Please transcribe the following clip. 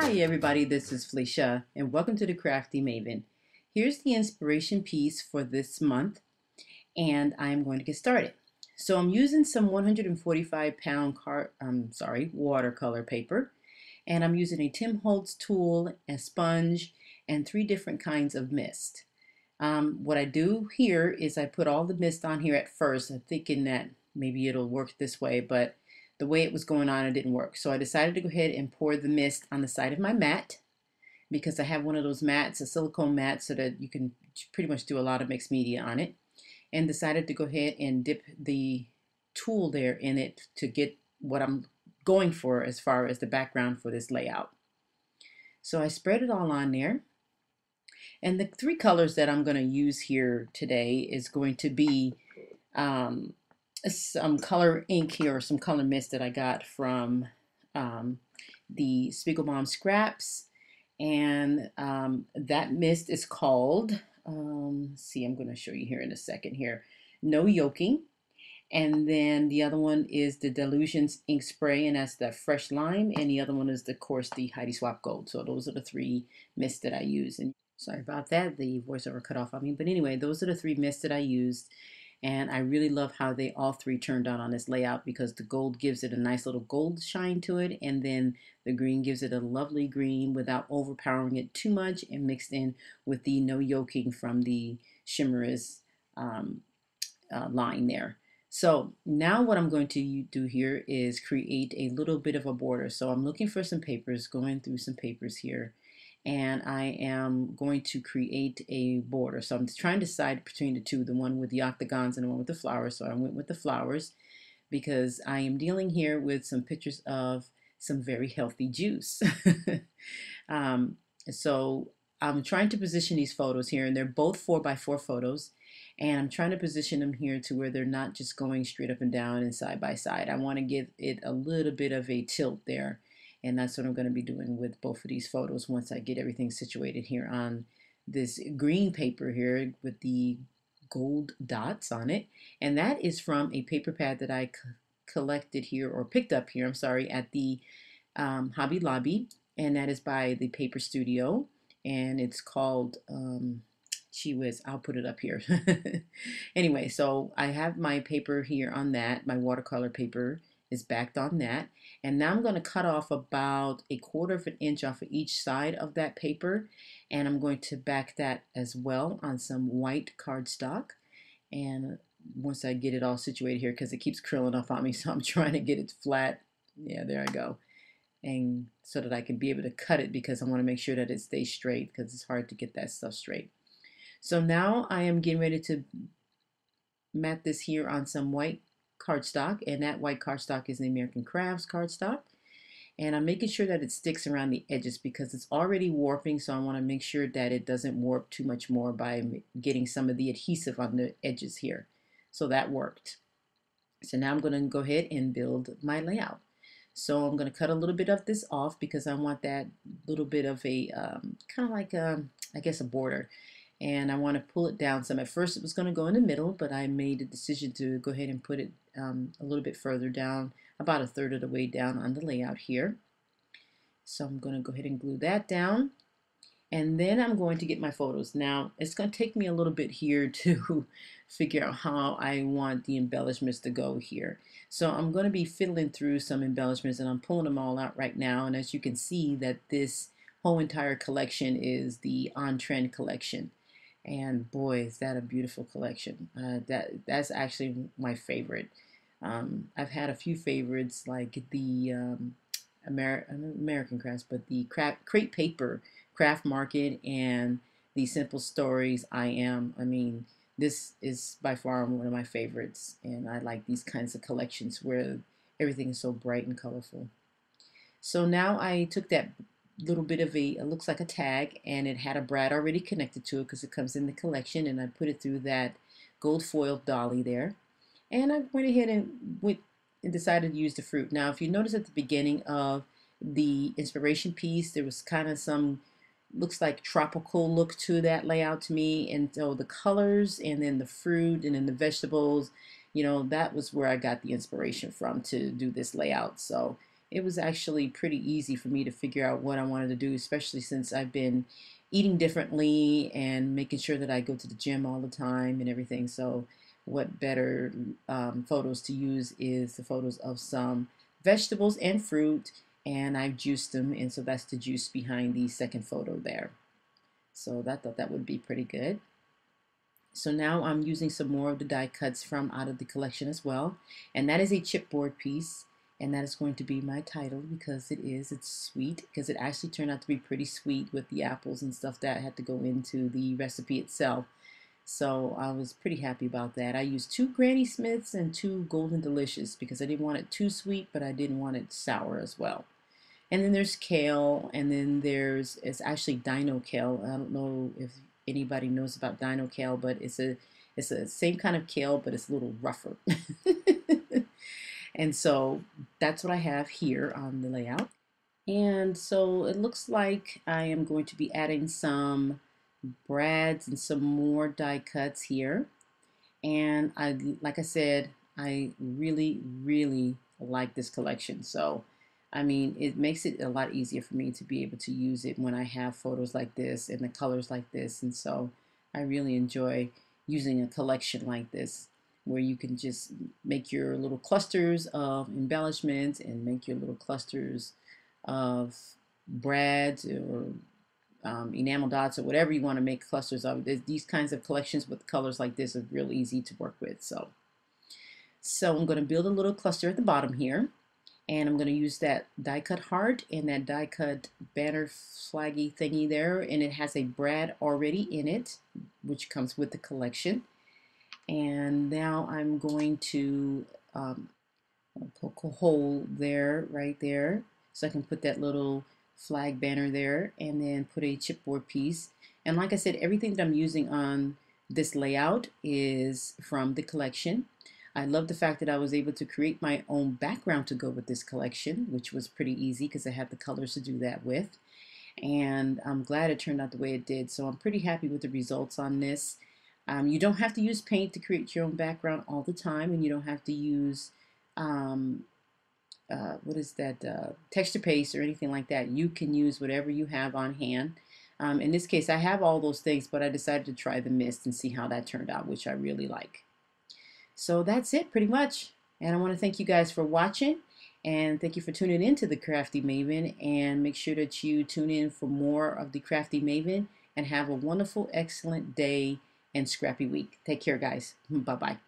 Hi everybody, this is Felicia and welcome to the Crafty Maven. Here's the inspiration piece for this month and I'm going to get started. So I'm using some 145-pound watercolor paper, and I'm using a Tim Holtz tool, a sponge, and 3 different kinds of mist. What I do here is I put all the mist on here at first. I'm thinking that maybe it'll work this way, but the way it was going on, it didn't work. So I decided to go ahead and pour the mist on the side of my mat because I have one of those mats, a silicone mat, so that you can pretty much do a lot of mixed media on it. And decided to go ahead and dip the tool there in it to get what I'm going for as far as the background for this layout. So I spread it all on there. And the 3 colors that I'm going to use here today is going to be some color ink here, or some color mist that I got from the Spiegelbaum Scraps. And that mist is called, see, I'm going to show you here in a second here, No Yoking. And then the other one is the Delusions ink spray, and that's the fresh lime. And the other one is, of course, the Heidi Swapp Gold. So those are the 3 mists that I use. And sorry about that, the voiceover cut off on me. But anyway, those are the 3 mists that I used. And I really love how they all 3 turned out on this layout, because the gold gives it a nice little gold shine to it, and then the green gives it a lovely green without overpowering it too much, and mixed in with the No Yoking from the Shimmerous line there. So now what I'm going to do here is create a little bit of a border. So I'm looking for some papers, going through some papers here, and I am going to create a border. So I'm trying to decide between the 2, the one with the octagons and the one with the flowers. So I went with the flowers because I am dealing here with some pictures of some very healthy juice. So I'm trying to position these photos here, and they're both 4x4 photos. And I'm trying to position them here to where they're not just going straight up and down and side by side. I want to give it a little bit of a tilt there. And that's what I'm going to be doing with both of these photos once I get everything situated here on this green paper here with the gold dots on it. And that is from a paper pad that I collected here, or picked up here, I'm sorry, at the Hobby Lobby. And that is by the Paper Studio. And it's called... Gee whiz, I'll put it up here. Anyway, so I have my paper here on that. My watercolor paper is backed on that. And now I'm going to cut off about 1/4 of an inch off of each side of that paper. And I'm going to back that as well on some white cardstock. And once I get it all situated here, because it keeps curling up on me, so I'm trying to get it flat. Yeah, there I go. And so that I can be able to cut it, because I want to make sure that it stays straight, because it's hard to get that stuff straight. So now I am getting ready to mat this here on some white cardstock, and that white cardstock is the American Crafts cardstock. And I'm making sure that it sticks around the edges, because it's already warping, so I want to make sure that it doesn't warp too much more by getting some of the adhesive on the edges here. So that worked. So now I'm going to go ahead and build my layout. So I'm going to cut a little bit of this off, because I want that little bit of a kind of like I guess a border. And I want to pull it down some. At first it was going to go in the middle, but I made a decision to go ahead and put it a little bit further down, about 1/3 of the way down on the layout here. So I'm going to go ahead and glue that down. And then I'm going to get my photos. Now, it's going to take me a little bit here to figure out how I want the embellishments to go here. So I'm going to be fiddling through some embellishments, and I'm pulling them all out right now. And as you can see, that this whole entire collection is the On Trend collection. And boy, is that a beautiful collection. That's actually my favorite. I've had a few favorites, like the American Crafts, but the Crate Paper Craft Market and the Simple Stories I mean, this is by far one of my favorites. And I like these kinds of collections where everything is so bright and colorful. So now I took that little bit of it looks like a tag, and it had a brad already connected to it because it comes in the collection, and I put it through that gold foil dolly there, and I went ahead and decided to use the fruit. Now if you notice at the beginning of the inspiration piece, there was kind of some, looks like tropical look to that layout to me, and so the colors and then the fruit and then the vegetables, you know, that was where I got the inspiration from to do this layout. So it was actually pretty easy for me to figure out what I wanted to do, especially since I've been eating differently and making sure that I go to the gym all the time and everything. So what better photos to use is the photos of some vegetables and fruit, and I've juiced them, and so that's the juice behind the second photo there. So I thought that would be pretty good. So now I'm using some more of the die cuts from out of the collection as well. And that is a chipboard piece. And that is going to be my title because it's sweet, because it actually turned out to be pretty sweet with the apples and stuff that had to go into the recipe itself. So I was pretty happy about that. I used 2 Granny Smiths and 2 Golden Delicious because I didn't want it too sweet, but I didn't want it sour as well. And then there's kale, and then it's actually dino kale. I don't know if anybody knows about dino kale, but it's a same kind of kale, but it's a little rougher. And so that's what I have here on the layout. And so it looks like I am going to be adding some brads and some more die cuts here. And like I said, I really, really like this collection. So, I mean, it makes it a lot easier for me to be able to use it when I have photos like this and the colors like this. And so I really enjoy using a collection like this where you can just make your little clusters of embellishments and make your little clusters of brads or enamel dots or whatever you want to make clusters of. These kinds of collections with colors like this are real easy to work with. So I'm going to build a little cluster at the bottom here, and I'm going to use that die cut heart and that die cut banner flaggy thingy there, and it has a brad already in it, which comes with the collection. And now I'm going to poke a hole there, right there, so I can put that little flag banner there, and then put a chipboard piece. And like I said, everything that I'm using on this layout is from the collection. I love the fact that I was able to create my own background to go with this collection, which was pretty easy because I had the colors to do that with. And I'm glad it turned out the way it did. So I'm pretty happy with the results on this. You don't have to use paint to create your own background all the time, and you don't have to use what is that, texture paste or anything like that. You can use whatever you have on hand. In this case, I have all those things, but I decided to try the mist and see how that turned out, which I really like. So that's it pretty much. And I want to thank you guys for watching, and thank you for tuning in to the Crafty Maven, and make sure that you tune in for more of the Crafty Maven, and have a wonderful, excellent day and scrappy week. Take care, guys. Bye-bye.